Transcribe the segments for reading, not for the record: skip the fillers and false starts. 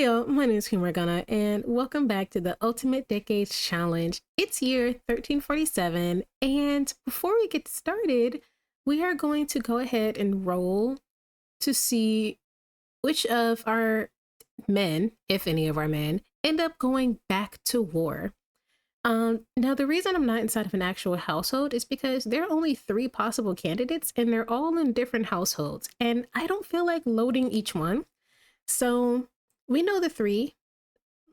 Hey y'all, my name is Margery, and welcome back to the Ultimate Decades Challenge. It's year 1347, and before we get started, we are going to go ahead and roll to see which of our men, if any of our men, end up going back to war. Now the reason I'm not inside of an actual household is because there are only 3 possible candidates, and they're all in different households, and I don't feel like loading each one. So we know the 3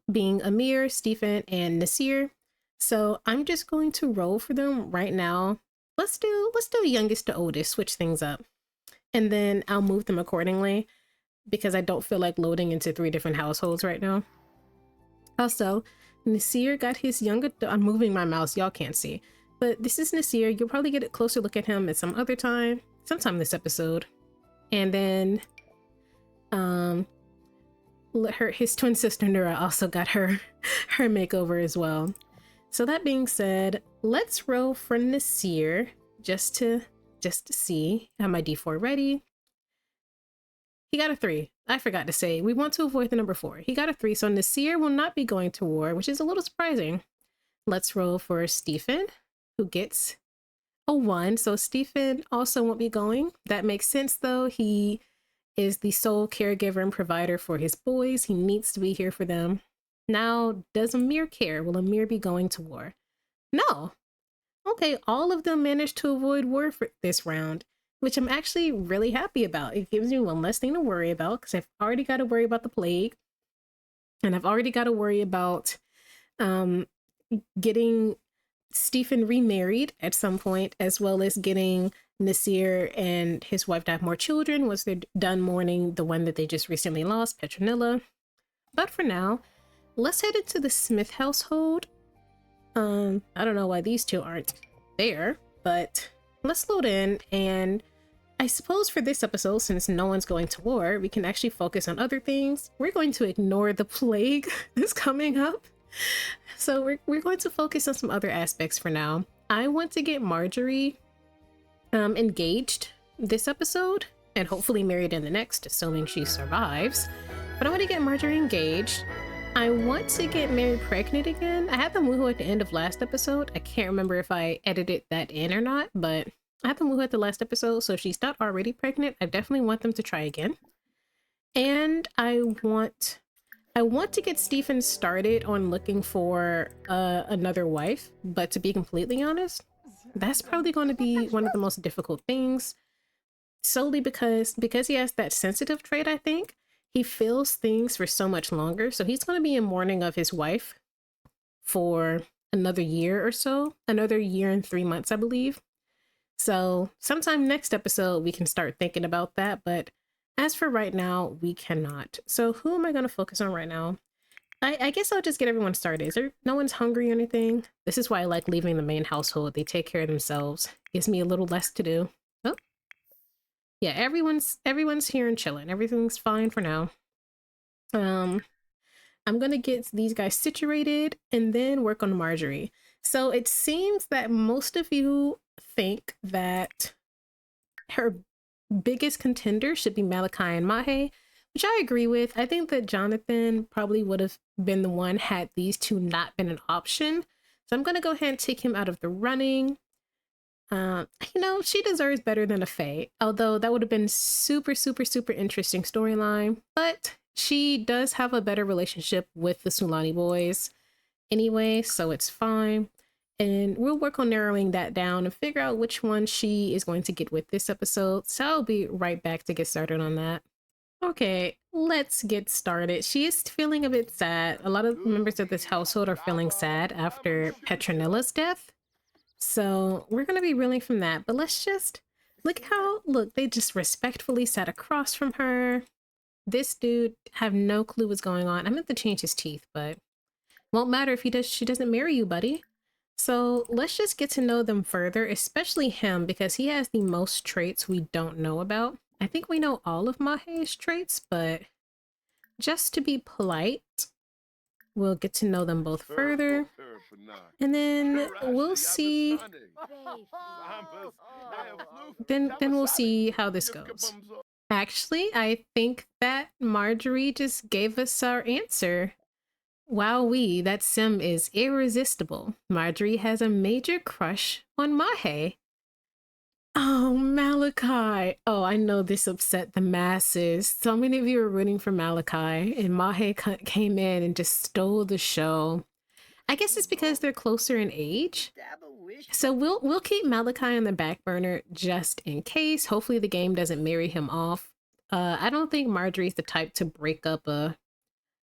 being Amir, Stephen, and Nasir. So I'm just going to roll for them right now. Let's do youngest to oldest, switch things up. And then I'll move them accordingly because I don't feel like loading into 3 different households right now. Also, Nasir got his younger, I'm moving my mouse, y'all can't see. But this is Nasir. You'll probably get a closer look at him at some other time, sometime this episode. And then his twin sister Nura also got her makeover as well. So that being said, let's roll for Nasir just to see. I have my d4 ready. He got a 3. I forgot to say, we want to avoid the number 4. He got a 3, so Nasir will not be going to war, which is a little surprising. Let's roll for Stephen, who gets a 1. So Stephen also won't be going. That makes sense though. He is the sole caregiver and provider for his boys. He needs to be here for them. Now, does Amir care? Will Amir be going to war? No. Okay, all of them managed to avoid war for this round, which I'm actually really happy about. It gives me one less thing to worry about because I've already got to worry about the plague. And I've already got to worry about getting Stephen remarried at some point, as well as getting Nasir and his wife to have more children once they're done mourning the one that they just recently lost, Petronilla. But for now, let's head into the Smith household. I don't know why these 2 aren't there, but let's load in. And I suppose for this episode, since no one's going to war, we can actually focus on other things. We're going to ignore the plague that's coming up. So we're going to focus on some other aspects for now. I want to get Margery engaged this episode and hopefully married in the next, assuming she survives. But I want to get Margery engaged. I want to get Mary pregnant again. I had the woohoo at the end of last episode. I can't remember if I edited that in or not, but I had the woohoo at the last episode, so if she's not already pregnant, I definitely want them to try again. And I want to get Stephen started on looking for another wife, but to be completely honest, that's probably going to be one of the most difficult things, solely because he has that sensitive trait. I think he feels things for so much longer, so he's going to be in mourning of his wife for another year or so, another year and 3 months, I believe. So sometime next episode we can start thinking about that, but as for right now, we cannot. So who am I going to focus on right now? I guess I'll just get everyone started. Is there no one's hungry or anything? This is why I like leaving the main household. They take care of themselves. Gives me a little less to do. Oh, yeah, everyone's here and chilling. Everything's fine for now. I'm gonna get these guys situated and then work on Margery. So it seems that most of you think that her biggest contender should be Malachi and Mahe, which I agree with. I think that Jonathan probably would have been the one had these 2 not been an option. So I'm going to go ahead and take him out of the running. You know, she deserves better than a Faye, although that would have been super, super, super interesting storyline. But she does have a better relationship with the Sulani boys anyway, so it's fine. And we'll work on narrowing that down and figure out which one she is going to get with this episode. So I'll be right back to get started on that. Okay, let's get started. She is feeling a bit sad. A lot of members of this household are feeling sad after Petronilla's death. So we're going to be reeling from that. But let's just look they just respectfully sat across from her. This dude have no clue what's going on. I meant to change his teeth, but won't matter if she doesn't marry you, buddy. So let's just get to know them further, especially him, because he has the most traits we don't know about. I think we know all of Mahe's traits, but just to be polite, we'll get to know them both further. And then we'll see. Then we'll see how this goes. Actually, I think that Margery just gave us our answer. Wowee, that sim is irresistible. Margery has a major crush on Mahe. Oh, Malachi. Oh, I know this upset the masses. So many of you are rooting for Malachi, and Mahe came in and just stole the show. I guess it's because they're closer in age. So we'll keep Malachi on the back burner just in case. Hopefully the game doesn't marry him off. I don't think Margery's the type to break up a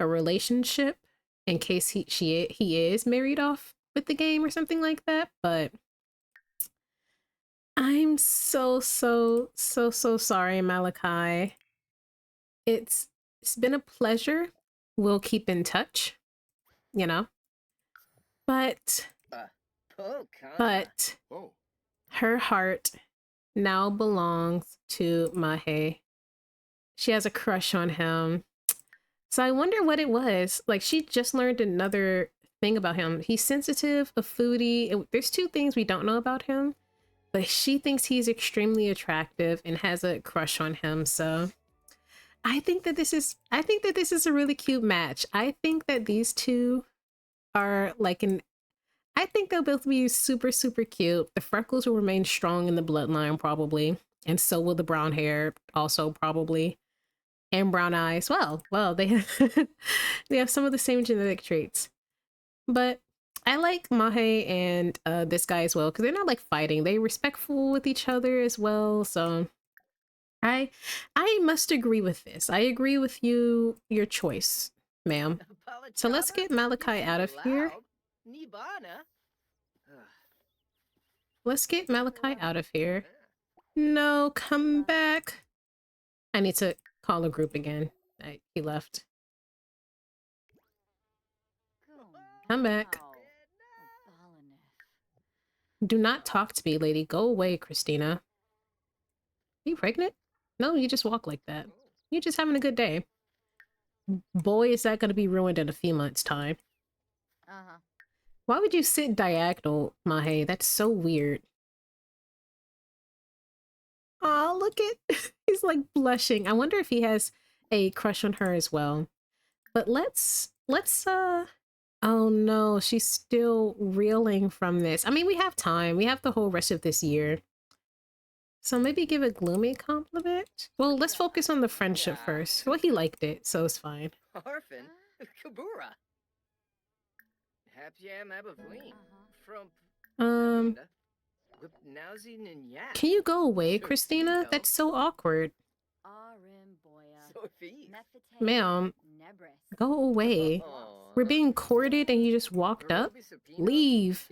relationship in case he is married off with the game or something like that, but I'm so sorry, Malachi. It's been a pleasure. We'll keep in touch, you know. But her heart now belongs to Mahe. She has a crush on him. So I wonder what it was. Like, she just learned another thing about him. He's sensitive, a foodie. There's two things we don't know about him, but she thinks he's extremely attractive and has a crush on him. So I think that this is a really cute match. I think that these two are like I think they'll both be super cute. The freckles will remain strong in the bloodline probably, and so will the brown hair also probably, and brown eyes. Well, they have they have some of the same genetic traits. But I like Mahe and this guy as well because they're not like fighting. They're respectful with each other as well. So I must agree with this. I agree with your choice, ma'am. So let's get Malachi out of here. Let's get Malachi out of here. No, come back. I need to call a group again. He left. Come back. Do not talk to me, lady. Go away, Christina. Are you pregnant? No, you just walk like that. You're just having a good day. Boy, is that going to be ruined in a few months' time. Why would you sit diagonal, Mahe? That's so weird. Oh, look at... He's like blushing. I wonder if he has a crush on her as well. But let's oh no, she's still reeling from this. I mean, we have time. We have the whole rest of this year. So maybe give a gloomy compliment? Well, let's focus on the friendship first. Well, he liked it, so it's fine. Orphan, Kabura. Can you go away, Christina? That's so awkward. Ma'am, go away. We're being courted and you just walked up? Leave.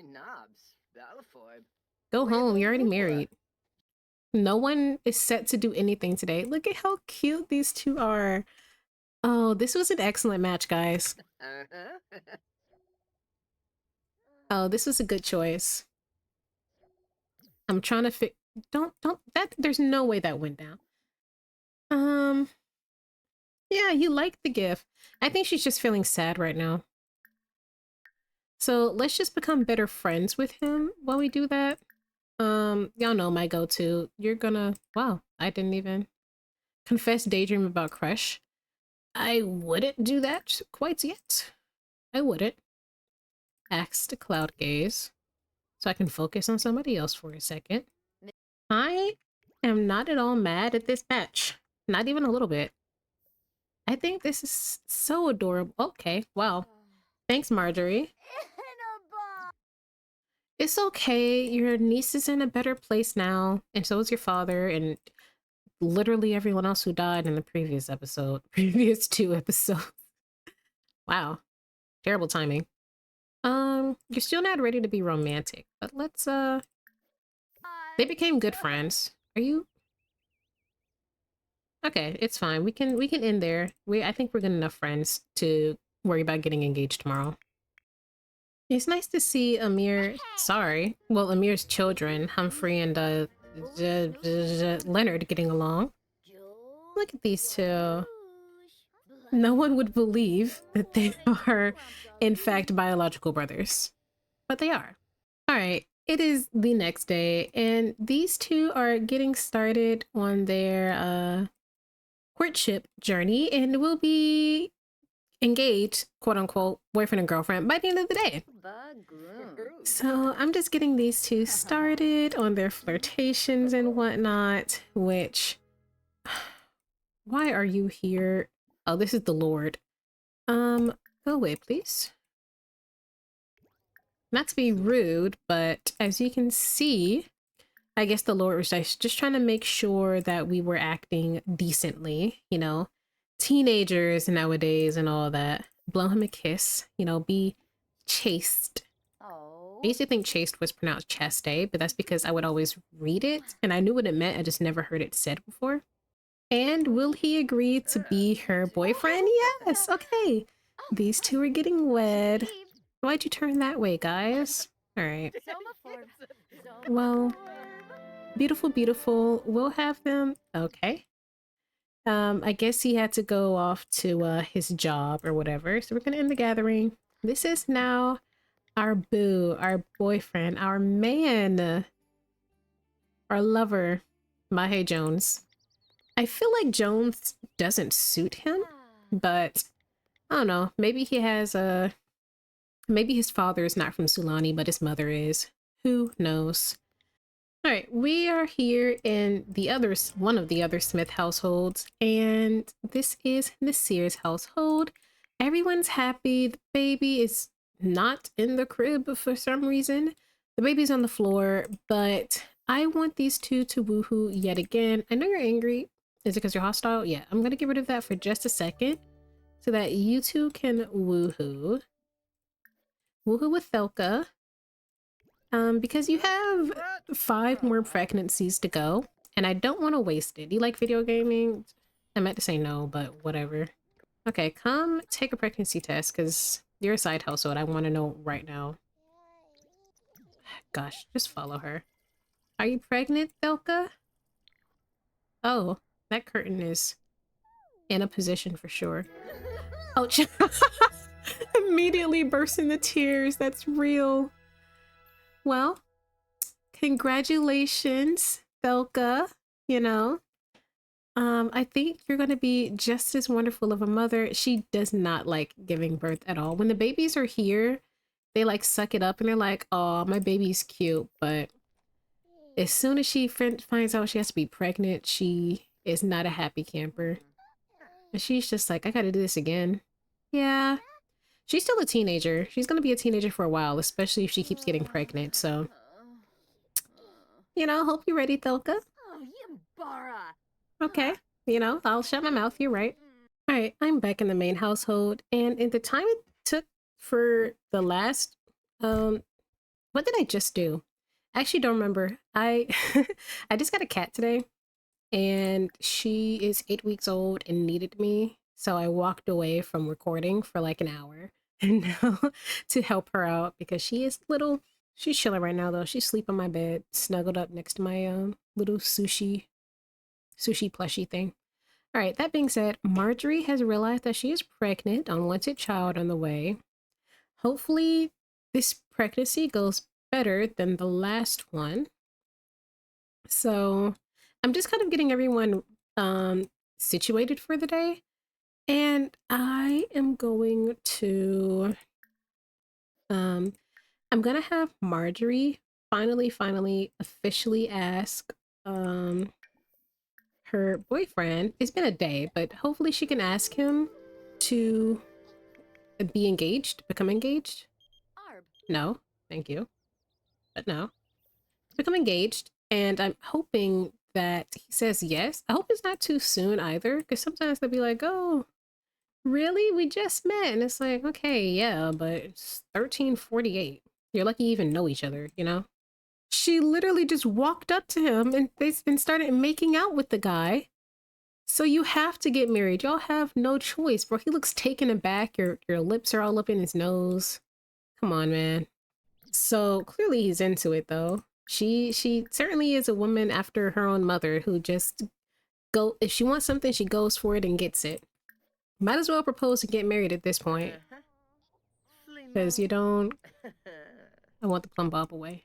Go home, you're already married. No one is set to do anything today. Look at how cute these two are. Oh, this was an excellent match, guys. Oh, this was a good choice. I'm trying to there's no way that went down. Yeah, you like the gift. I think she's just feeling sad right now. So let's just become better friends with him while we do that. Y'all know my go-to. You're gonna... Wow, I didn't even confess daydream about crush. I wouldn't do that quite yet. I wouldn't. Axe to cloud gaze. So I can focus on somebody else for a second. I am not at all mad at this match. Not even a little bit. I think this is so adorable. Okay, wow. Thanks, Margery. It's okay. Your niece is in a better place now, and so is your father, and literally everyone else who died in the previous episode. Previous 2 episodes. Wow. Terrible timing. You're still not ready to be romantic, but let's, they became good friends. Are you? Okay, it's fine. We can end there. I think we're good enough friends to worry about getting engaged tomorrow. It's nice to see Amir, well, Amir's children, Humphrey and Leonard, getting along. Look at these two. No one would believe that they are, in fact, biological brothers. But they are. Alright, it is the next day, and these two are getting started on their courtship journey, and we'll be engaged, quote unquote, boyfriend and girlfriend by the end of the day. So I'm just getting these two started on their flirtations and whatnot, which, why are you here? Oh, this is the Lord. Go away, please. Not to be rude, but as you can see, I guess the Lord was just trying to make sure that we were acting decently, you know, teenagers nowadays and all that. Blow him a kiss, you know, be chaste. I used to think chaste was pronounced chaste, but that's because I would always read it and I knew what it meant. I just never heard it said before. And will he agree to be her boyfriend? Yes. Okay. These two are getting wed. Why'd you turn that way, guys? All right. Well, beautiful, beautiful. We'll have them. Okay. I guess he had to go off to his job or whatever. So we're gonna end the gathering. This is now our boo, our boyfriend, our man, our lover, Mahe Jones. I feel like Jones doesn't suit him, but I don't know. Maybe he has a. Maybe his father is not from Sulani, but his mother is. Who knows? All right, we are here in the others, one of the other Smith households, and this is Nasir's household. Everyone's happy. The baby is not in the crib for some reason. The baby's on the floor, but I want these two to woohoo yet again. I know you're angry. Is it because you're hostile? Yeah, I'm gonna get rid of that for just a second so that you two can woohoo. Woohoo with Thelka. Because you have 5 more pregnancies to go, and I don't want to waste it. Do you like video gaming? I meant to say no, but whatever. Okay, come take a pregnancy test, because you're a side household. I want to know right now. Gosh, just follow her. Are you pregnant, Thelka? Oh, that curtain is in a position for sure. Oh, immediately burst into tears. That's real. Well, congratulations, Thelka. You know, I think you're going to be just as wonderful of a mother. She does not like giving birth at all. When the babies are here, they like suck it up and they're like, oh, my baby's cute. But as soon as she finds out she has to be pregnant, she is not a happy camper. And she's just like, I got to do this again. Yeah. She's still a teenager. She's going to be a teenager for a while, especially if she keeps getting pregnant. So, you know, hope you're ready, Thelka. Okay. You know, I'll shut my mouth. You're right. All right. I'm back in the main household. And in the time it took for the last, what did I just do? I actually don't remember. I just got a cat today and she is 8 weeks old and needed me. So I walked away from recording for like an hour and now to help her out because she is little. She's chilling right now though. She's asleep on my bed, snuggled up next to my little sushi plushie thing. All right, that being said, Margery has realized that she is pregnant, unwanted child on the way. Hopefully this pregnancy goes better than the last one. So I'm just kind of getting everyone situated for the day. And I am going to I'm gonna have Margery finally officially ask her boyfriend. It's been a day, but hopefully she can ask him to be engaged, become engaged. No, thank you. But no. Become engaged, and I'm hoping that he says yes. I hope it's not too soon either, because sometimes they'll be like, oh, really? We just met. And it's like, okay, yeah, but it's 1348. You're lucky you even know each other, you know? She literally just walked up to him and started making out with the guy. So you have to get married. Y'all have no choice, bro. He looks taken aback. Your lips are all up in his nose. Come on, man. So clearly he's into it though. She certainly is a woman after her own mother who just if she wants something, she goes for it and gets it. Might as well propose and get married at this point. Because you don't... I want the plum bob away.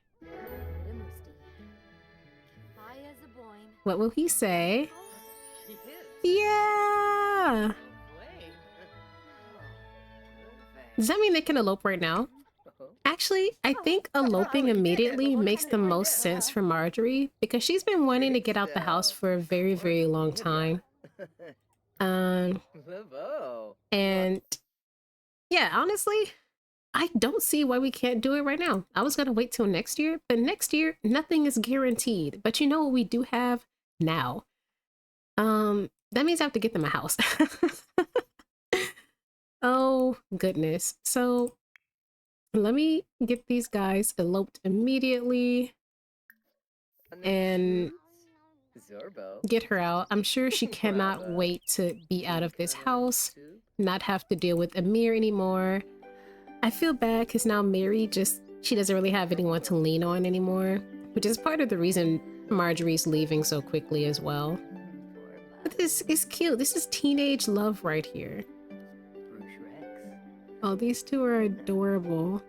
What will he say? Yeah! Yeah. Does that mean they can elope right now? Actually, I think eloping immediately makes the most sense for Margery because she's been wanting to get out the house for a very, very long time. And yeah, honestly, I don't see why we can't do it right now. I was gonna wait till next year, but next year nothing is guaranteed. But you know what we do have now? That means I have to get them a house. Oh goodness. So let me get these guys eloped immediately and get her out. I'm sure she cannot wait to be out of this house, not have to deal with Amir anymore. I feel bad because now Mary she doesn't really have anyone to lean on anymore, which is part of the reason Margery's leaving so quickly as well. But this is cute. This is teenage love right here. Oh, these two are adorable.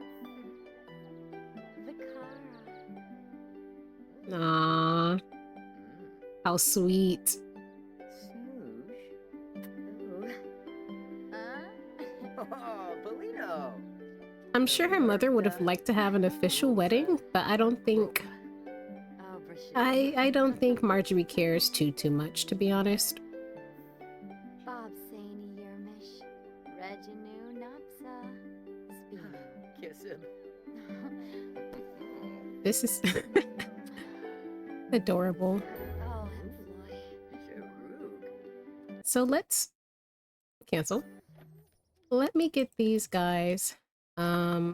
Aww. How sweet. I'm sure her mother would have liked to have an official wedding, but I don't think I don't think Margery cares too much, to be honest. This is adorable. So let's cancel. Let me get these guys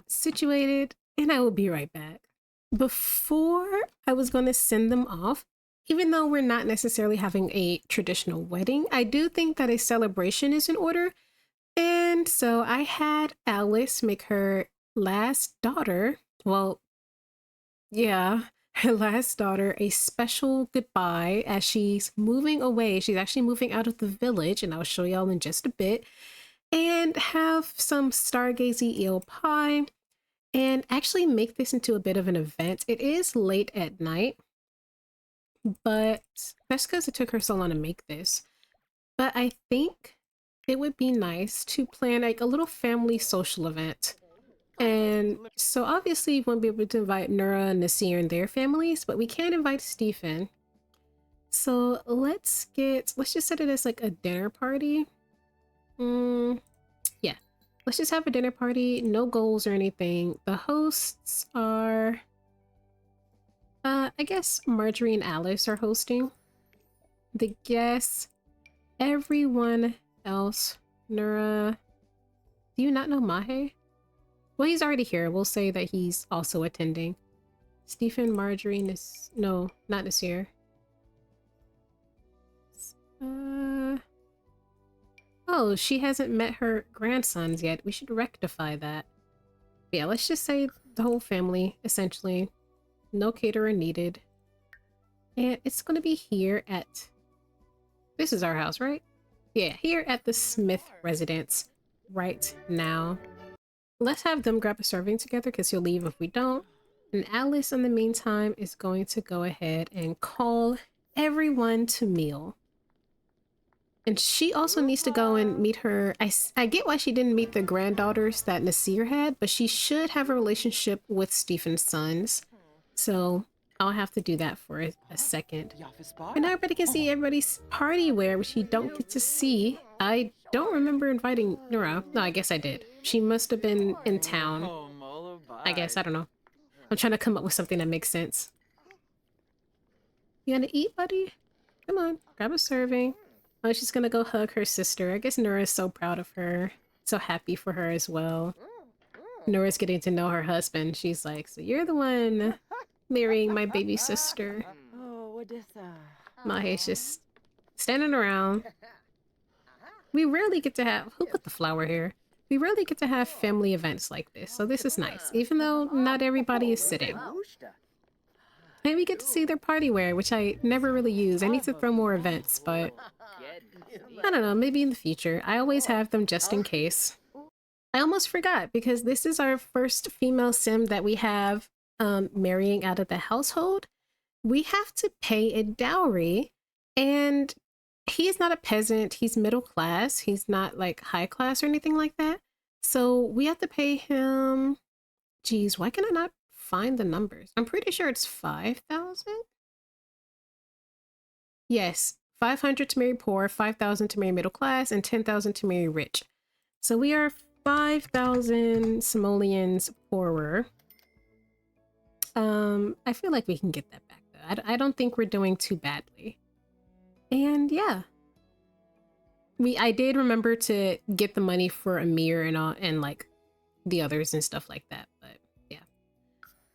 situated and I will be right back. Before I was going to send them off, even though we're not necessarily having a traditional wedding, I do think that a celebration is in order. And so I had Alice make her last daughter, well, yeah, her last daughter a special goodbye as she's moving away. She's actually moving out of the village, and I'll show y'all in just a bit. And have some stargazy eel pie and actually make this into a bit of an event. It is late at night, but that's because it took her so long to make this. But I think it would be nice to plan like a little family social event. And so obviously we won't be able to invite Nura and Nasir and their families, but we can invite Stephen. So let's just set it as like a dinner party. Yeah, let's just have a dinner party, no goals or anything. The hosts are, I guess Margery and Alice are hosting. The guests, everyone else, Nura, do you not know Mahe? Well, he's already here. We'll say that he's also attending. Stephen, Margery, no, not Nasir. Oh, she hasn't met her grandsons yet. We should rectify that. But yeah, let's just say the whole family, essentially. No caterer needed. And it's going to be here at... This is our house, right? Yeah, here at the Smith residence right now. Let's have them grab a serving together because he'll leave if we don't. And Alice, in the meantime, is going to go ahead and call everyone to meal. And she also needs to go and meet her. I get why she didn't meet the granddaughters that Nasir had, but she should have a relationship with Stephen's sons. So I'll have to do that for a second. And now everybody can see everybody's party wear, which you don't get to see. I don't remember inviting Nura. No, I guess I did. She must have been in town. I guess, I don't know. I'm trying to come up with something that makes sense. You gonna eat, buddy? Come on, grab a serving. Oh, she's gonna go hug her sister. I guess Nura is so proud of her. So happy for her as well. Nora's getting to know her husband. She's like, so you're the one marrying my baby sister. Mahe's just standing around. We rarely get to have... Who put the flower here? We rarely get to have family events like this, so this is nice, even though not everybody is sitting. And we get to see their party wear, which I never really use. I need to throw more events, but... I don't know, maybe in the future. I always have them just in case. I almost forgot, because this is our first female sim that we have marrying out of the household. We have to pay a dowry, and He's not a peasant. He's middle class. He's not like high class or anything like that. So we have to pay him. Geez, why can I not find the numbers? I'm pretty sure it's 5,000. Yes, 500 to marry poor, 5,000 to marry middle class, and 10,000 to marry rich. So we are 5,000 simoleons poorer. I feel like we can get that back though. I don't think we're doing too badly. And yeah, I did remember to get the money for Amir and all, and like the others and stuff like that. But yeah.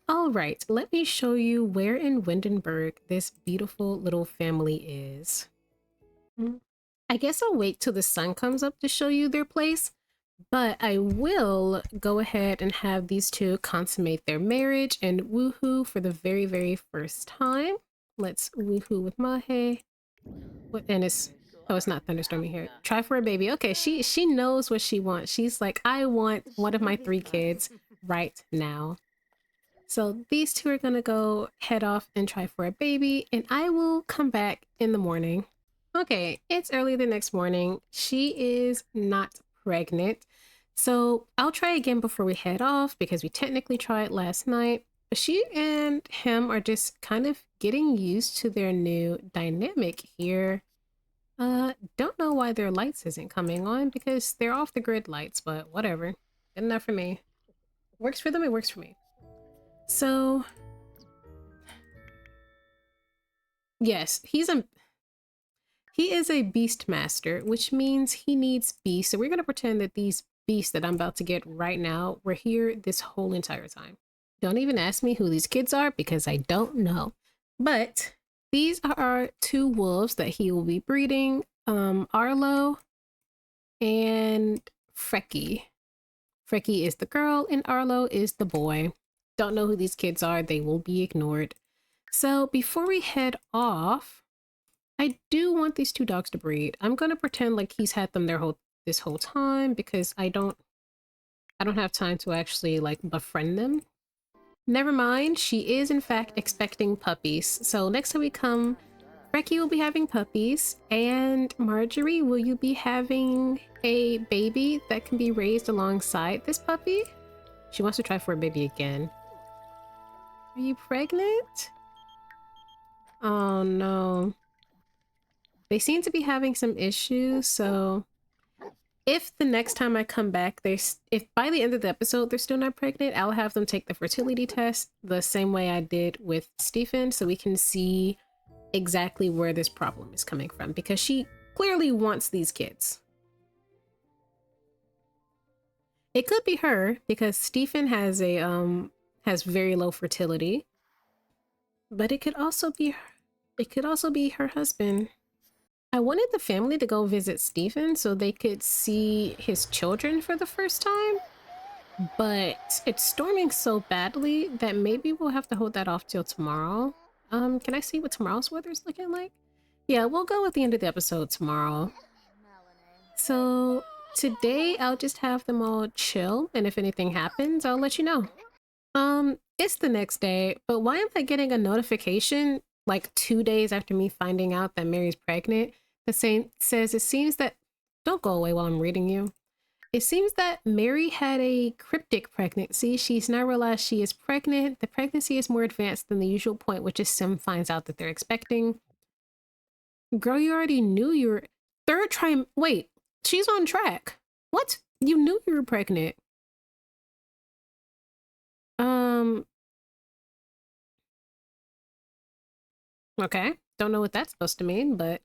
All right, let me show you where in Windenburg this beautiful little family is. I guess I'll wait till the sun comes up to show you their place, but I will go ahead and have these two consummate their marriage and woohoo for the very, very first time. Let's woohoo with Mahe. And it's, oh, it's not thunderstorming here. Try for a baby. Okay, she knows what she wants. She's like, I want one of my 3 kids right now. So these two are gonna go head off and try for a baby, and I will come back in the morning. Okay, it's early the next morning. She is not pregnant. So I'll try again before we head off because we technically tried last night. But she and him are just kind of getting used to their new dynamic here. Don't know why their lights isn't coming on because they're off the grid lights, but whatever. Good enough for me. Works for them, it works for me. So yes, he is a beast master, which means he needs beasts. So we're gonna pretend that these beasts that I'm about to get right now were here this whole entire time. Don't even ask me who these kids are because I don't know. But these are 2 wolves that he will be breeding. Arlo and Frecky. Frecky is the girl and Arlo is the boy. Don't know who these kids are. They will be ignored. So before we head off, I do want these 2 dogs to breed. I'm gonna pretend like he's had them this whole time because I don't have time to actually like befriend them. Never mind, she is in fact expecting puppies. So next time we come, Becky will be having puppies, and Margery, will you be having a baby that can be raised alongside this puppy? She wants to try for a baby again. Are you pregnant? Oh no. They seem to be having some issues, so if the next time I come back, if by the end of the episode they're still not pregnant, I'll have them take the fertility test the same way I did with Stephen so we can see exactly where this problem is coming from because she clearly wants these kids. It could be her because Stephen has very low fertility, but it could also be her husband. I wanted the family to go visit Stephen so they could see his children for the first time, but it's storming so badly that maybe we'll have to hold that off till tomorrow. Can I see what tomorrow's weather's looking like? Yeah, we'll go at the end of the episode tomorrow. So today I'll just have them all chill, and if anything happens, I'll let you know. It's the next day, but why am I getting a notification like 2 days after me finding out that Mary's pregnant? The same says it seems that, don't go away while I'm reading you. It seems that Mary had a cryptic pregnancy. She's now realized she is pregnant. The pregnancy is more advanced than the usual point, which is Sim finds out that they're expecting. Girl, you already knew you were wait, she's on track. What? You knew you were pregnant. Okay. Don't know what that's supposed to mean, but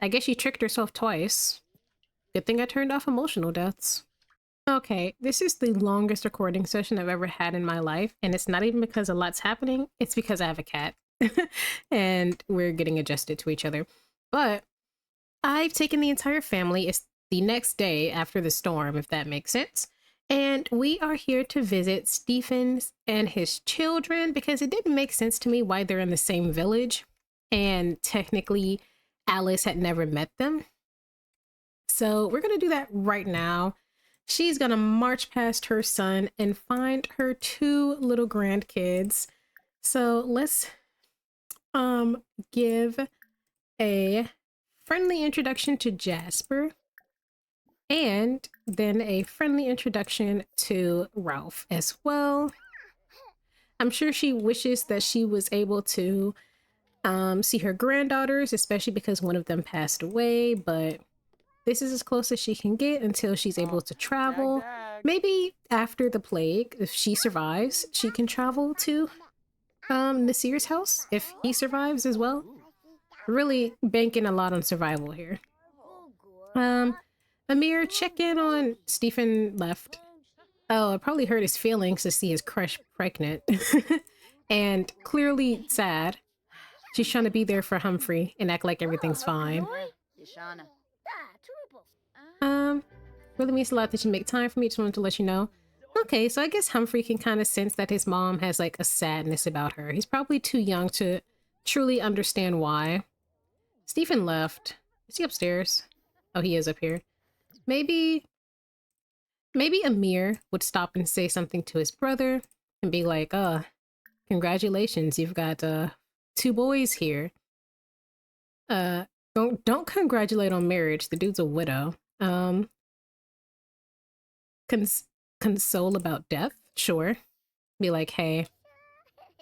I guess she tricked herself twice. Good thing I turned off emotional deaths. Okay, this is the longest recording session I've ever had in my life, and it's not even because a lot's happening, it's because I have a cat. And we're getting adjusted to each other. But I've taken the entire family. It's the next day after the storm, if that makes sense. And we are here to visit Stephen and his children because it didn't make sense to me why they're in the same village. And technically, Alice had never met them. So we're going to do that right now. She's going to march past her son and find her 2 little grandkids. So let's give a friendly introduction to Jasper, and then a friendly introduction to Ralph as well. I'm sure she wishes that she was able to see her granddaughters, especially because one of them passed away, but this is as close as she can get until she's able to travel. Maybe after the plague, if she survives, she can travel to Nasir's house if he survives as well. Really banking a lot on survival here. Amir, check in on Stephen left. Oh, it probably hurt his feelings to see his crush pregnant. And clearly sad. She's trying to be there for Humphrey and act like everything's fine. Really means a lot that you make time for me. Just wanted to let you know. Okay, so I guess Humphrey can kind of sense that his mom has like a sadness about her. He's probably too young to truly understand why. Stephen left. Is he upstairs? Oh, he is up here. Maybe Amir would stop and say something to his brother and be like, congratulations, you've got 2 boys here. Don't congratulate on marriage. The dude's a widow. Console about death? Sure. Be like, hey,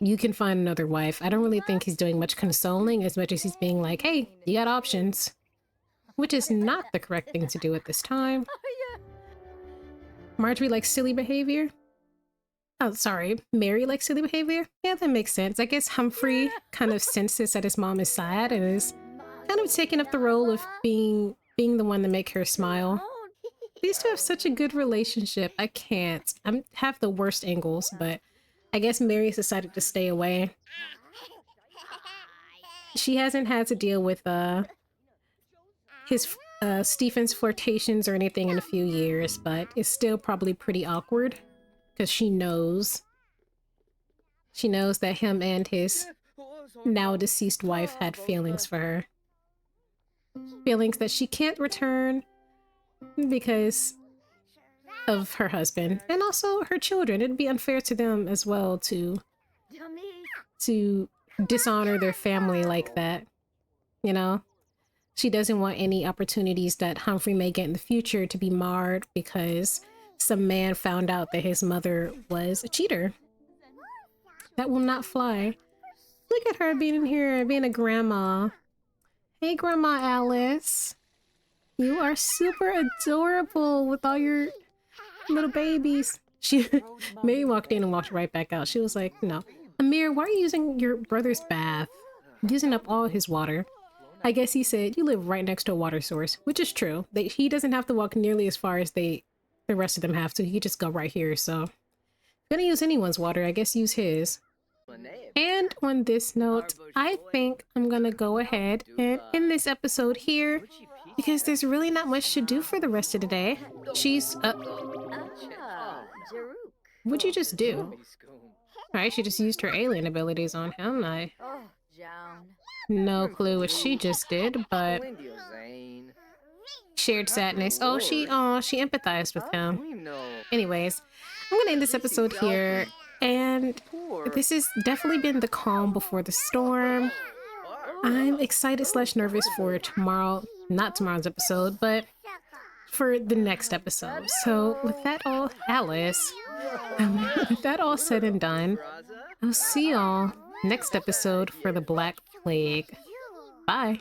you can find another wife. I don't really think he's doing much consoling as much as he's being like, hey, you got options. Which is not the correct thing to do at this time. Margery likes silly behavior. Oh, sorry. Mary likes silly behavior? Yeah, that makes sense. I guess Humphrey kind of senses that his mom is sad and is kind of taking up the role of being the one to make her smile. These two have such a good relationship. I can't. I have the worst angles, but I guess Mary's decided to stay away. She hasn't had to deal with Stephen's flirtations or anything in a few years, but it's still probably pretty awkward because she knows that him and his now deceased wife had feelings for her. Feelings that she can't return because of her husband and also her children. It'd be unfair to them as well to dishonor their family like that, you know? She doesn't want any opportunities that Humphrey may get in the future to be marred because some man found out that his mother was a cheater. That will not fly. Look at her being in here, being a grandma. Hey, Grandma Alice. You are super adorable with all your little babies. Mary walked in and walked right back out. She was like, no. Amir, why are you using your brother's bath? Using up all his water. I guess he said, you live right next to a water source, which is true. He doesn't have to walk nearly as far as the rest of them have to. He could just go right here, so. If you're gonna use anyone's water, I guess use his. And on this note, I think I'm gonna go ahead and end this episode here because there's really not much to do for the rest of the day. What'd you just do? Alright, she just used her alien abilities on him. No clue what she just did, but shared sadness. Oh, she empathized with him. Anyways, I'm gonna end this episode here, and this has definitely been the calm before the storm. I'm excited / nervous for tomorrow, not tomorrow's episode, but for the next episode. So with that all, Alice, with that all said and done, I'll see y'all next episode for the Black Plague. Bye.